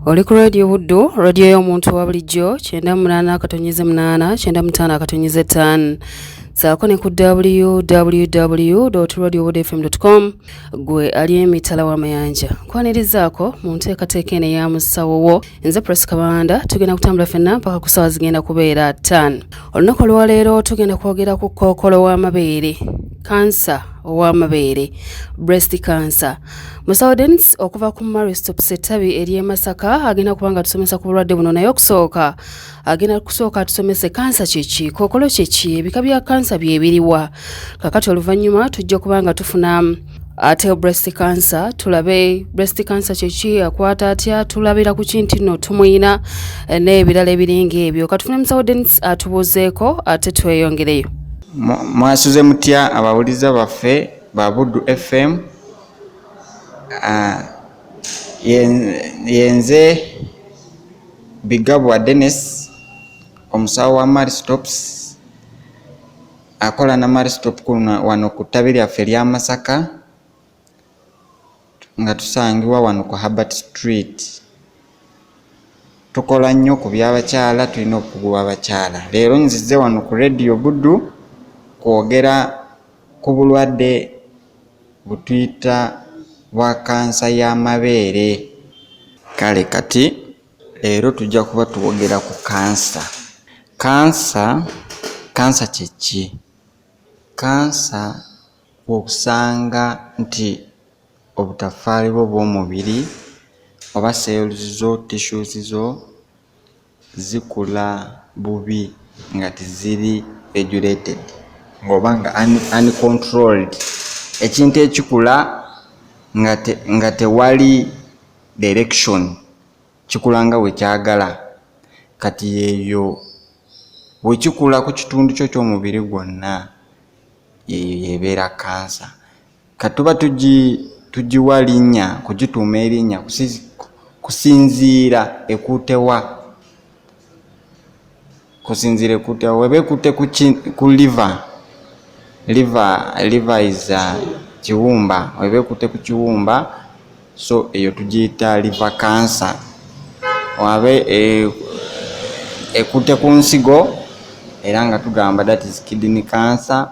Oli ku radio Buddu, radio y'omuntu wa bulijjo 98.8 saako ne ku www.radiowoodfm.com gwe ali emitala w'amayanja kwanirizaako mu nteekateeka eno eya Musawo wo nze Press Kabanda tugenda kutambula ffenna mpaka ku ssaawa zigenda kubeera 5. Olunaku olwaleero tugenda kwogera ku kkookolo w'amabeere, kansa ow'amabeere, breast cancer. Musawo Dennis okuva ku Maristop Setabi eri e Masaka agenda kubanga tusomesa ku bulwadde buno, naye okusooka agenda kusooka tusomese kansa kiki, kkookolo kiki, ebika bya kansa byebiriwa. Kakati oluvannyuma tujja kubanga tufuna ate breast cancer, tulabe breast cancer kiki, akwata atya, tulabira ku kinti nno tumuyina n'ebirala ebiringa ebyo. Katufune Musawo Dennis atubuuzeeko ate tweyongereyo. Mwasuze mutya abawuliza baffe ba Buddu FM. Yenze Bigabwa Dennis omusawo wa Maristops akola na Maristop wano ku ttabi lyaffe lya Masaka nga tusangibwa wano ku Herbert Street. Tukola nnyo ku by'abakyala, tulina okuguba abakyala. Leero nzize wano ku radio Buddu kwogera ku bulwadde butuyita bwa kansa y'amabeere. Kale kati leero tujja kuba tuwogera ku kansa. Kansa kiki? Kansa okusanga nti obutafaali bwo bw'omubiri oba cells zo, tissues zo zikula bubi nga tiziri regulated, ngoba nga uncontrolled. Ekintu ekikula nga tewali direction, kikula nga wekyagala. Kati yeyo wekikula ku kitundu kyo ky'omubiri gwonna yeyo yebeera kansa. Katuba tugiwa linnya, kugituuma erinnya kusinziira ekuutewa. Weba ekuute ku liver is kiwumba, weba ekuute ku kiwumba, so eyo tugiyita liver cancer. Wabe ekuute ku nsigo era nga tugamba that is kidney cancer.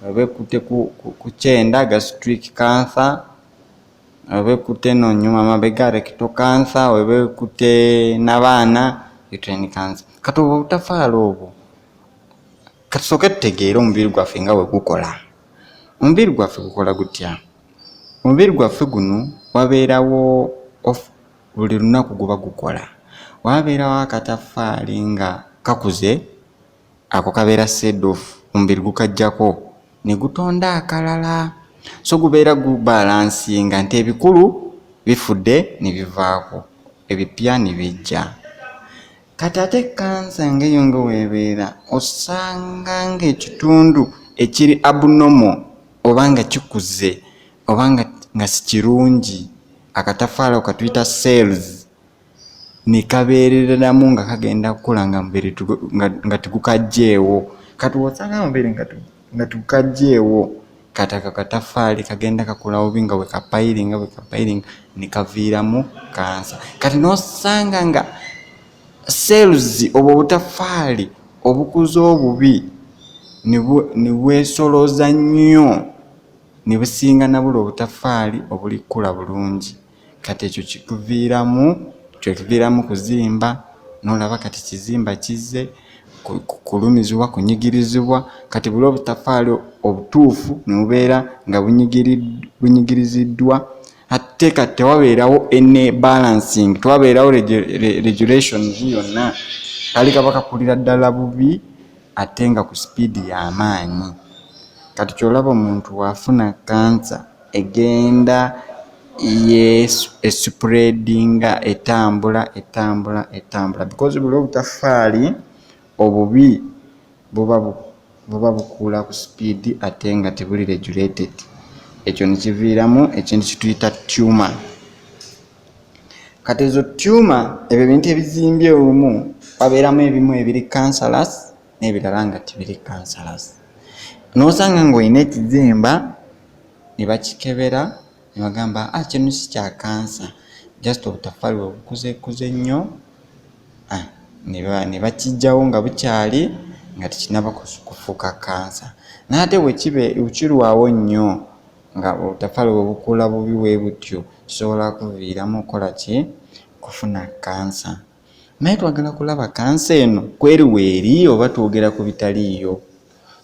Weba ekuute ku kyenda, gastric cancer. Weba ekuute n'onyuma amabega, rectal cancer. Weba ekuute n'abaana, uterine cancer. Kati obwo butafaala obwo katusooke tutegeere omubiri gwaffe nga bwe gukola. Omubiri gwaffe gukola gutya? Omubiri gwaffe guno wabeerawo buli lunaku guba gukola. Wabeerawo akatafaali nga kakuze, ako kabeera set off, omubiri gukajjako ne gutonda akalala. So gubeera gubalansinga nti ebikulu bifudde ne bivaako, ebipya ne bijja. Kati ate kansa ng'eyo nga weebeera osanga ng'ekitundu ekiri abnormal oba nga kikuze oba nga si kirungi, akatafaala katuyita cells ne kabeereramu nga kagenda kukula nga mubiri nga tegukajjeewo. Kati osanga mubiri nga tegukajjeewo, kati akatafaali kagenda kakula bubi nga bwekapayiringa ne kaviiramu kansa. Kati n'osanga nga cells obwo butafaali obukuze obubi ne bwesolooza nnyo ne businga na buli obutafaali obulikula bulungi. Kati ekyo kiviiramu kuzimba, n'olaba kati kizimba kizze, kulumizibwa, kunyigirizibwa. Kati buli obutafaali obutuufu ne bubeera nga bunyigiriziddwa. Ate kati tewabeerawo ene balancing, tewabeerawo regulations yonna. Kali kaba kakulira ddala bubi ate nga ku speed y'amaanyi. Kati kyolaba omuntu wafuna kansa egenda spreadinga, etambula because buli obutafaali obubi buba bukula ku speed ate nga tebuli regulated. Ekyo nekiviiramu ekintu kituyita tumor. Kati ezo tumor, ebyo ebintu ebizimbye olumu, wabeeramu ebimu ebiri cancerous n'ebirala nga tibiri cancerous. N'osanga ng'olina ekizimba ne bakikebera ne bagamba kino si kya kansa, just obutafaali obukuze nnyo ne bakijjawo nga bukyali nga tekinaba kufuuka kansa. N'ate bwekirwawo nnyo nga obutafaali obukula bubi bwe butyo kisobola kuviiramu okukola ki? Kufuna kansa. Naye twagala kulaba kansa eno kweri weeri oba twogera ku bitaliiyo?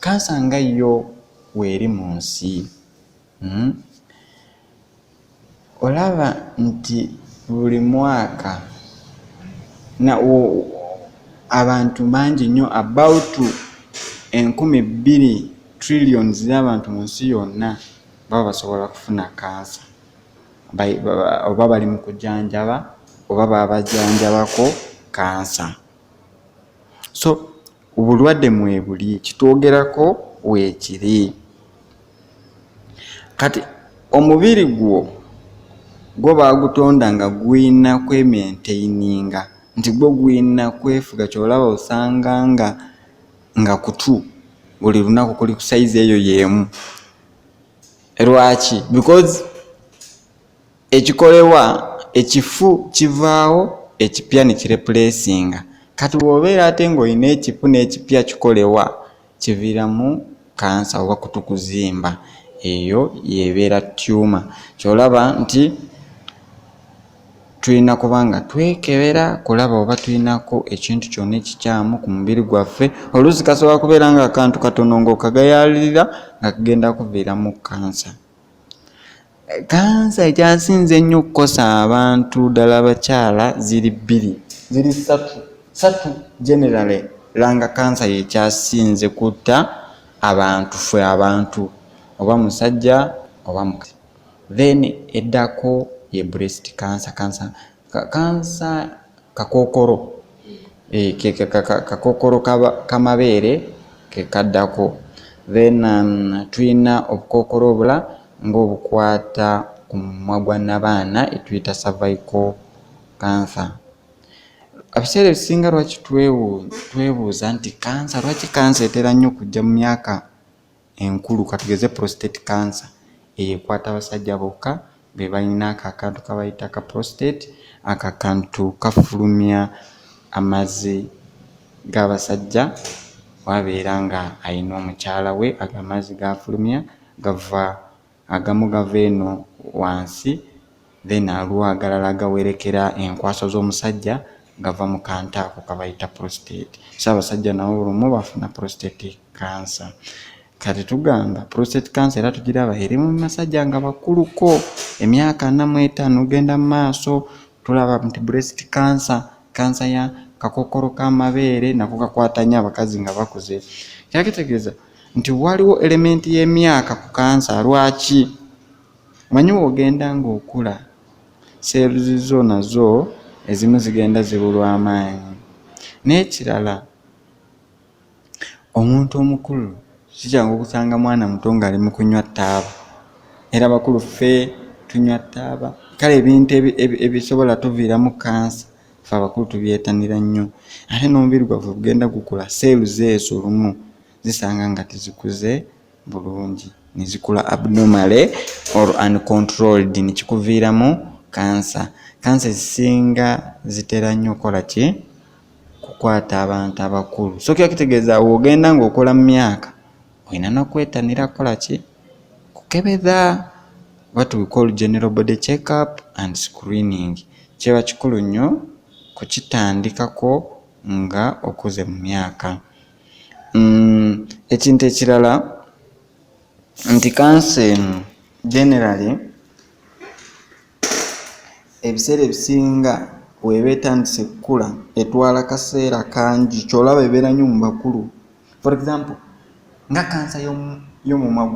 Kansa nga yo weeri mu nsi. Olaba nti buli mwaka abantu bangi nnyo, about 2,000 trillions z'abantu mu nsi yonna baba basobola kufuna kansa, oba bali mu kujanjaba oba babajanjabako kansa. So obulwadde mwebuli, kitwogerako weekiri. Kati omubiri gwo baagutonda nga gwina kwementaininga, nti gwo gwina kwefuga. Kyolaba osanga nga kutu buli lunaku kuli ku saizi eyo y'emu. Lwaki? Because ekikolewa ekifu kivaawo, ekipya ne kireplacinga. Kati bw'obeera ate ng'olina ekifu n'ekipya kikolewa, kiviiramu kansa oba kutu kuzimba. Eyo yebeera tumor. Kyolaba nti tulina kubanga twekebera kulaba oba tulinako ekintu kyonna ekikyamu ku mubiri gwaffe. Oluusi kasobola kubeera nga akantu katono ng'okagayaalirira nga kagenda kuviiramu kansa. Kansa ekyasinze ennyo okukosa abantu ddala abakyala ziri ssatu generally, langa kansa yekyasinze kutta abantu, ffe abantu, oba musajja oba mukazi. Then eddako ye breast cancer. Kansa kakookolo, kakookolo kamabeere ke kaddako. Then tulina obukookolo obula ng'obukwata ku mumwa gwa nnabaana etuyita cervical cancer. Ebiseera ebisinga lwaki twebuuza nti kansa, lwaki kansa etera nnyo okujja mu myaka enkulu? Katugeze prostate cancer, eyo ekwata abasajja bokka, be balina akantu kabayita ka prostate. Akakantu kafulumya amazzi g'abasajja wabeera nga alina omukyala we. Amazzi gafulumya agamu gava eno wansi, then aliwo agalala gawerekera enkwaso z'omusajja gava mu kantu ako kabayita prostate. So abasajja nabo olumu bafuna prostate cancer. Kati tugamba prostate cancer era tugiraba eri mu masajja nga bakuluko, emyaka 45 ogenda mu maaso. Tulaba nti breast cancer, kansa ya kakookolo k'amabeere, nako kakwata nnyo abakazi nga bakuze. Kyakitegeeza nti waliwo elementi y'emyaka ku kansa. Lwaki? Manyi ogenda ng'okula, cells zo nazo ezimu zigenda zibulwa amaanyi. N'ekirala, omuntu omukulu sikyangu okusanga mwana muto ng'ali mu kunywa ttaaba, era bakulu ffe tunywa ttaaba. Kale ebintu ebisobola tuviiramu kansa ffe abakulu tubyetanira nnyo. Ate n'omubiri gwaffe bugenda gukula, cells ezo olumu zisanga nga tezikuze bulungi, ne zikula abnormally or uncontrolled, ne kikuviiramu kansa. Kansa ezisinga zitera nnyo okukola ki? Kukwata abantu abakulu. So kyakitegeeza ogenda ng'okola mu myaka, olina n'okwetanira kukola ki? Kukebeza. What we call general body check-up and screening. Kiba kikulu nnyo kukitandikako nga okuze mu myaka. Ekintu ekirala nti kansa eno generally ebiseera ebisinga weeba etandise kukula etwala kaseera kangi. Kyolaba ebeera nnyo mu bakulu. For example, nga kansa y'omumwa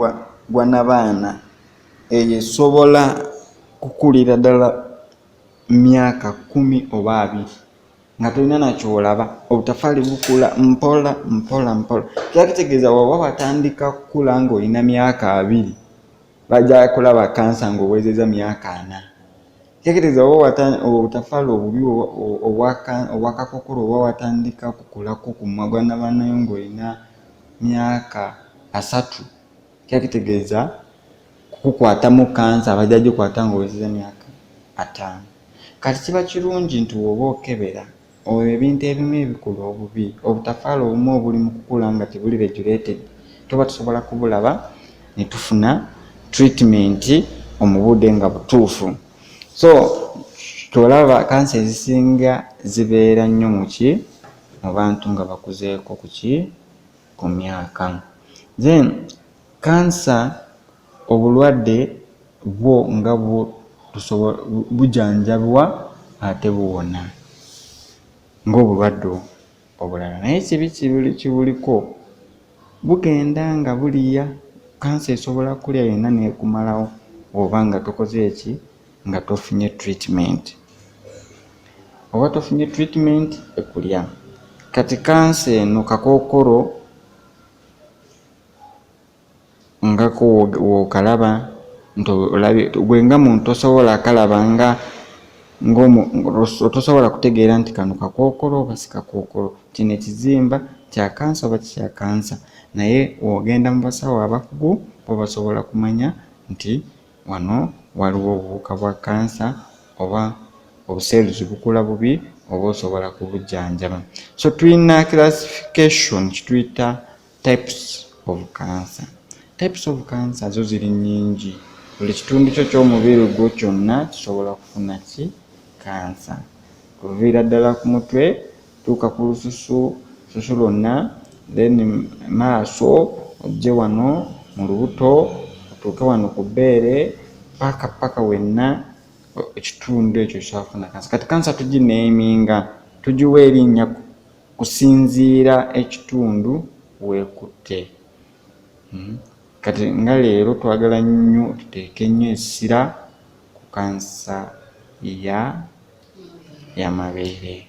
gwa nnabaana eyo esobola kukulira ddala myaka 10 oba 20 nga tolina nakyolaba. Obutafaali bukula mpola. Kyakitegeeza waba watandika kukula ng'olina myaka 2, bajja kulaba kansa ng'owezeza myaka 4. Kyakitegeeza obutafaali obubi obwakakookolo oba watandika kukulako ku mumwa gwa nnabaana yo ng'olina myaka 3, kyakitegeeza kukwatamu kansa bajja gikwata ng'owezeza myaka 5. kati kiba kirungi nti woba okebera ebintu ebimu ebikulu obubi obutafaala obumu obuli mu kukula nga tebuli regulated tuba tusobola kubulaba ne tufuna treatment omubude nga butuufu. So tolaba kansa ezisinga zibeera nnyo mu bantu nga bakuzeeko ku myaka. Then kansa obulwadde bwo nga bujanjabwa ate buwona ng'obulwadde obulala, naye kibi kibuliko bugenda nga buliya. Kansa esobola kulya yenna neekumalawo oba nga tokoze nga tofunye treatment. Oba tofunye treatment ekulya. Kati kansa eno kakookolo nga wokalaba gwe nga muntu tosobola kalaba nga tosobola kutegeera nti kano kakookolo oba si kakookolo, kino ekizimba kya kansa oba kya kansa, naye wogenda mu basawo abakugu bo basobola kumanya nti wano waliwo obuwuka bwa kansa oba obuseeruzi bukula bubi oba osobola kubujjanjaba. So tulina classification kituyita types of cancer. Types of cancer zo ziri nnyingi. Buli kitundu kyo ky'omubiri gwo kyonna kisobola kufuna kansa. Kuviira ddala ku mutwe tuuka ku lususu lwonna, then maaso ojje wano mu lubuto otuuke wano ku bbeere paka wenna ekitundu ekyo kyafuna kansa. Kati kansa tugineeminga, tugiwa erinnya kusinziira ekitundu weekutte. Kati nga leero twagala nnyo tuteeke nnyo essira ku kansa y'amabeere.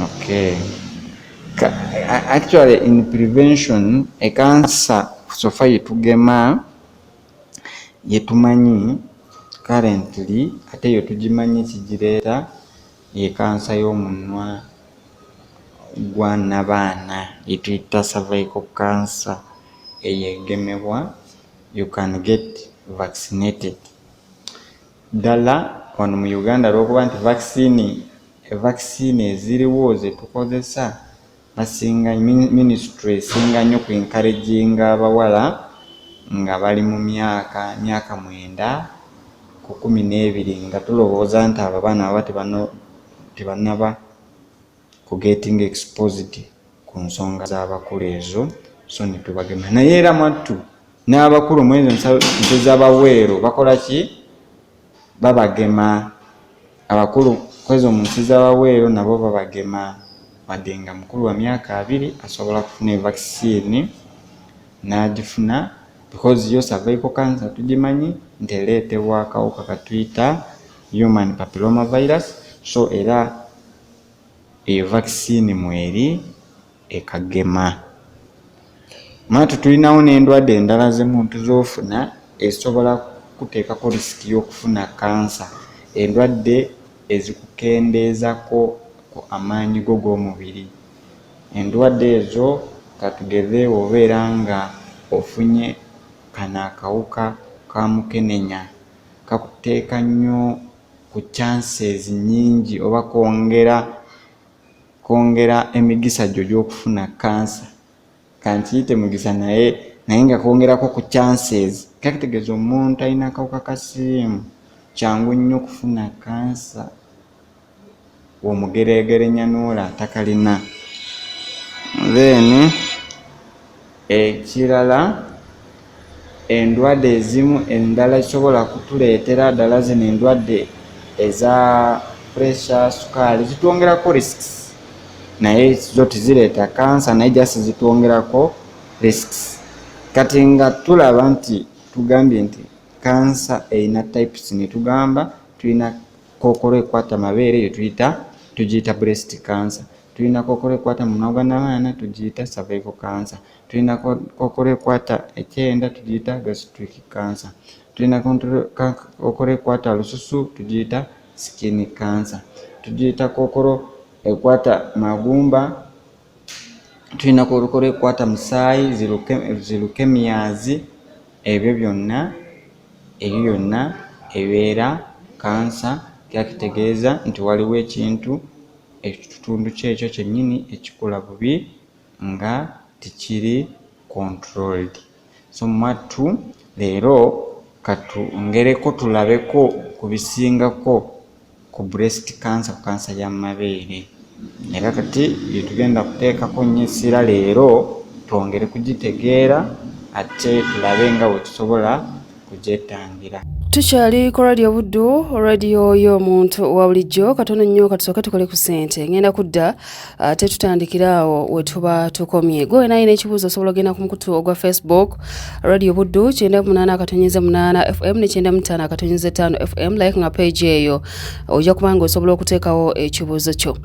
Okay. Actually in prevention a cancer sofa yetugema yetumanyi currently ate yo tugimanyi kigireeta ye kansa y'omunwa gwa nabaana yetuyita cervical cancer eyegemebwa. You can get vaccinated. Ddala wano mu Uganda lw'okuba nti vaccine eziriwo ze tukozesa basinga ministry esinga nnyo ku encouraginga abawala nga bali mu myaka 9 ku 12 nga tulowooza nti abo abaana baba tebannaba ku getting exposed ku nsonga z'abakulu ezo, so ne tubagema. Naye era mwattu n'abakulu mu ezo z'abaweero bakola ki? Babagema. Abakulu kwezo mu nsi z'abaweero nabo babagema. Wadde nga mukulu wa myaka 2 asobola kufuna vaccine n'agifuna because yo cervical cancer tugimanyi nti ereetebwa akawuka katuyita human papilloma virus. So era eyo vaccine mweri ekagema. Matu tulinawo n'endwadde endala z'emuntu z'ofuna ezisobola kuteekako risiki y'okufuna kansa, endwadde ezikukendeezako ku amaanyi go g'omubiri. Endwadde ezo katugeze obeera nga ofunye kano akawuka ka mukenenya kakuteeka nnyo ku chances nnyingi oba kwongera emigisa gyo gy'okufuna kansa. Kankiyite mugisa naye nga kwongerako ku chances. Kakitegeeza omuntu alina akawuka ka siriimu kyangu nnyo okufuna kansa w'omugereegerenya n'ola atakalina. Then ekirala endwadde ezimu endala zisobola kutuleetera ddala zino endwadde eza pressure, sukaali zitwongerako risks, naye zo tizireeta kansa naye jasi zitwongerako risks. Kati nga tulaba nti tugambye nti kansa erina types, ne tugamba tulina kookolo ekwata amabeere yo tugiyita breast cancer, tulina kookolo ekwata munwa gwa nabaana tugiyita cervical cancer, tulina kookolo ekwata ekyenda tugiyita gastric cancer, tulina kookolo ekwata lususu tugiyita skin cancer, tugiyita kookolo ekwata magumba, tulina kookolo ekwata musaayi leukemias. Ebyo byonna ebeera kansa, kyakitegeeza nti waliwo ekintu ekitundu kyekyo kyennyini ekikola bubi nga tikiri controlled. So mwattu leero katwongereko tulabeko ku bisingako ku breast cancer, ku kansa y'amabeere. Era kati tugenda kuteekako nnyo essira leero twongere kugitegeera ate tulabe nga bwe tusobola kugyetangira. Tukyali ku Radio Buddu, radio y'omuntu wa bulijjo. Katono nnyo katusooke tukole ku ssente. Ngenda kudda ate tutandikira awo we tuba tukomye. Gwe naye n'ekibuuzo osobola ogenda ku mukutu ogwa Facebook Radio Buddu 98.8 FM ne 95.5 FM, like nga page eyo ojja kubanga osobola okuteekawo ekibuuzo kyo.